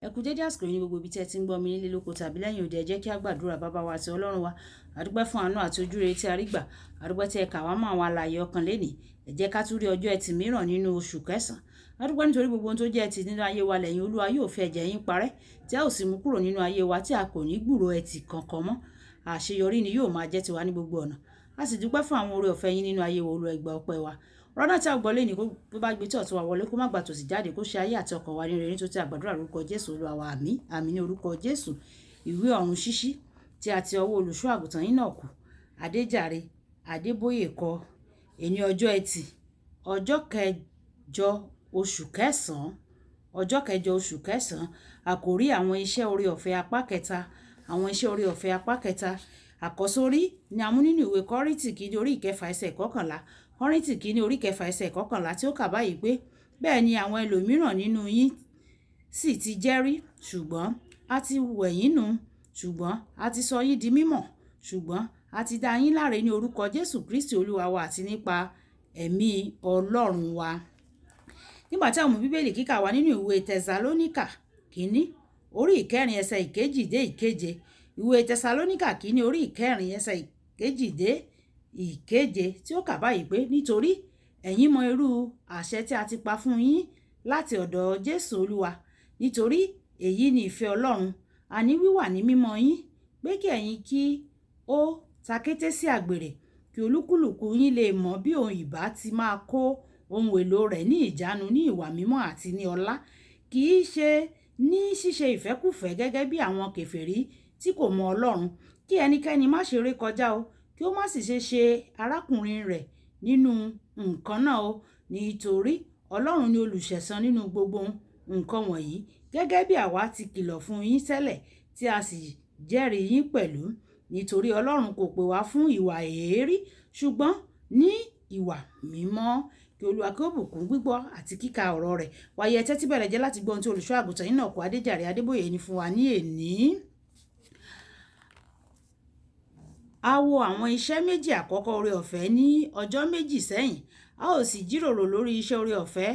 Ẹ kú dédé àsìkò yìí ní gbogbo ibi tí ẹ ti ń gbọ́ mi nílé lóko tàbí lẹ́yìn òde. Ẹ jẹ́ kí a gbàdúrà. Bàbá wa àti Ọlọ́run wa, a dúpẹ́ fún àánú àti ojúrere tí a rí gbà. A dúpẹ́ tí ẹ kà wá mọ́ àwọn alààyè ọkàn lénìí. Ẹ jẹ́ ká tún rí ọjọ́ ẹtì mìíràn nínú oṣù kẹsàn-án. A dúpẹ́ nítorí gbogbo ohun tó jẹ́ ẹtì nínú ayé wa lẹ́yìn Olúwa yóò fi ẹ̀jẹ̀ yín parẹ́, tí a ó sì mú kúrò nínú ayé wa tí a kò ní gbúrò ẹtì kankan mọ́. Àṣeyọrí ni yóò máa jẹ́ tiwa ní gbogbo ọ̀nà. A sì dúpẹ́ fún àwọn oore ọ̀fẹ́ yín nínú ayé wa. Olúwa ẹ gbà ọpẹ́ wa. Ọ̀rọ̀ náà tí a gbọ́ lénìí kó bá gbé tí ọ̀tún wa wọlé, kó má gbà tòsì jáde, kó ṣe ayé àti ọkàn wa ní rere, nítorí a gbàdúrà lórúkọ Jésù Olúwa wa. Àmín àmín ní orúkọ Jésù. Ìwé ọ̀run ṣíṣí tí a ti ọwọ́ olùṣọ́ àgùntàn Enoch Adéjàre Adébóyè kọ. Èní ọjọ́ ẹtì, ọjọ́ kẹjọ oṣù kẹsàn-án, ọjọ́ kẹjọ oṣù kẹsàn-án. Àkòrí àwọn iṣẹ́ oore ọ̀fẹ́ apá kẹta. Àwọn iṣẹ́ oore ọ̀fẹ́ apá kẹta. Àkọ́sórí ni a mú nínú ìwé Kọ́ríńtì kìíní orí ìkẹfà ẹsẹ̀ kọkànlá. Kọ́ríńtì kìíní orí ìkẹfà ẹsẹ̀ kọkànlá, tí ó kà báyìí pé, bẹ́ẹ̀ ni àwọn ẹlòmíràn nínú yín sì ti jẹ́rí, ṣùgbọ́n a ti wẹ̀ yín nù, ṣùgbọ́n a ti sọ yín di mímọ́, ṣùgbọ́n a ti dá yín láre ní orúkọ Jésù Kristi Olúwa wa àti nípa ẹ̀mí Ọlọ́run wa. Nígbà tí a mú Bíbélì kíkà wá nínú ìwé Tẹsalóníkà kìíní orí ìkẹrin ẹsẹ̀ ìkejì dé ìkeje. Ìwé Tẹsalóníkà kìíní orí ìkẹrin ẹsẹ̀ ìkejì dé ìkeje, tí ó kà báyìí pé, nítorí ẹ̀yin mọ irú àṣẹ tí a ti pa fún yín láti ọ̀dọ̀ Jésù Olúwa. Nítorí èyí ni ìfẹ́ Ọlọ́run, àní wíwà ní mímọ́ yín, pé kí ẹ̀yin kí ó takété sí àgbèrè, kí olúkúlùkù yín lè mọ̀ bí òun ìbá ti máa kó ohun èlò rẹ̀ ní ìjánu ní ìwà mímọ́ àti ní ọlá, kì í ṣe ní ṣíṣe ìfẹ́kúfẹ̀ẹ́ gẹ́gẹ́ bí àwọn kèfèrí tí kò mọ Ọlọ́run. Kí ẹnikẹ́ni má ṣe rékọjá o, kí ó má sì ṣe arákùnrin rẹ̀ nínú nǹkan náà o, nítorí Ọlọ́run ni olùṣẹ̀san nínú gbogbo nǹkan wọ̀nyí, gẹ́gẹ́ bí àwa ti kìlọ̀ fún yín tẹ́lẹ̀, tí a sì jẹ́rìí yín pẹ̀lú. Nítorí Ọlọ́run kò pè wá fún ìwà èérí, ṣùgbọ́n ní ìwà mímọ́. Kí Olúwa kí ó bùkún gbígbọ́ àti kíka ọ̀rọ̀ rẹ̀. Wàyí ẹ tẹ́tí bẹ̀rẹ̀ jẹ́ láti gbọ́ ohun tí olùṣọ́ àgùntàn Enoch Adéjàre Adébóyè ní fún wa ní èní. A wo àwọn iṣẹ́ méjì àkọ́kọ́ oore ọ̀fẹ́ ní ọjọ́ méjì sẹ́yìn. A ó sì jíròrò lórí iṣẹ́ oore ọ̀fẹ́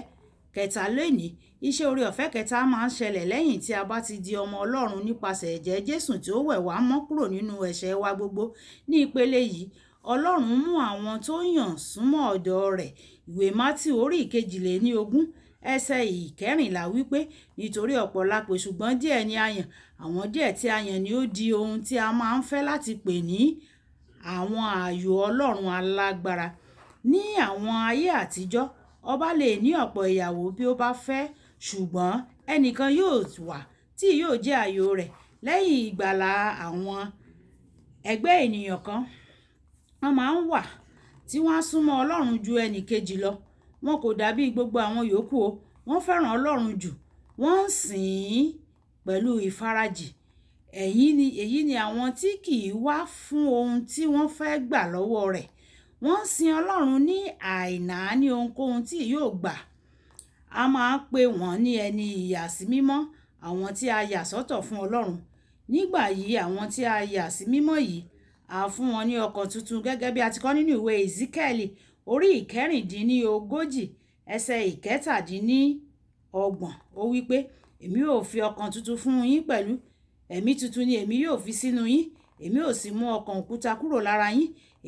kẹta lónìí. Iṣẹ́ oore ọ̀fẹ́ kẹta máa ń ṣẹlẹ̀ lẹ́yìn tí a bá ti di ọmọ Ọlọ́run nípasẹ̀ ẹ̀jẹ̀ Jésù tí ó wẹ̀ wá mọ́ kúrò nínú ẹ̀ṣẹ̀ wa gbogbo. Ní ìpele yìí, Ọlọ́run mú àwọn tó yàn súnmọ́ ọ̀dọ̀ rẹ̀. Ìwé Mátíù orí ìkejìléníogún ẹsẹ̀ ìkẹrìnlá wípé, nítorí ọ̀pọ̀ la pè, ṣùgbọ́n díẹ̀ ni a yàn. Àwọn díẹ̀ tí a yàn ni ó di ohun tí a máa ń fẹ́ láti pè ní àwọn ààyò Ọlọ́run alágbára. Ní àwọn ayé àtijọ́, ọba lè ní ọ̀pọ̀ ìyàwó bí ó bá fẹ́, ṣùgbọ́n ẹnìkan yóò wà tí yóò jẹ́ ààyò rẹ̀. Lẹ́yìn ìgbàlà, àwọn ẹgbẹ́ ènìyàn kan wọ́n máa ń wà tí wọ́n á súnmọ́ Ọlọ́run ju ẹnì kejì lọ. Wọn kò dàbí gbogbo àwọn yòókù o. Wọ́n fẹ́ràn Ọlọ́run jù, wọ́n ń sìn ín pẹ̀lú ìfarajì. Èyí ni àwọn tí kì í wá fún ohun tí wọ́n fẹ́ gbà lọ́wọ́ rẹ̀. Wọ́n ń sin Ọlọ́run ní àìnáání ohunkóhun tí yóò gbà. A máa ń pè wọ́n ní ẹni ìyàsímímọ́, àwọn tí a yà sọ́tọ̀ fún Ọlọ́run. Nígbà yìí, àwọn tí a yà sí mímọ́ yìí, a fún wọn ní ọkàn tuntun, gẹ́gẹ́ bí a ti kọ nínú ìwé Ezekiẹ́lì orí ìkẹrìndínlógójì ẹsẹ̀ ìkẹtàdínlọ́gbọ̀n. Ó wí pé, èmi ò fi ọkàn tuntun fún yín pẹ̀lú, ẹ̀mí tuntun ni èmi yóò fi sínú yín. Èmi ò sì mú ọkàn òkúta kúrò lára yín.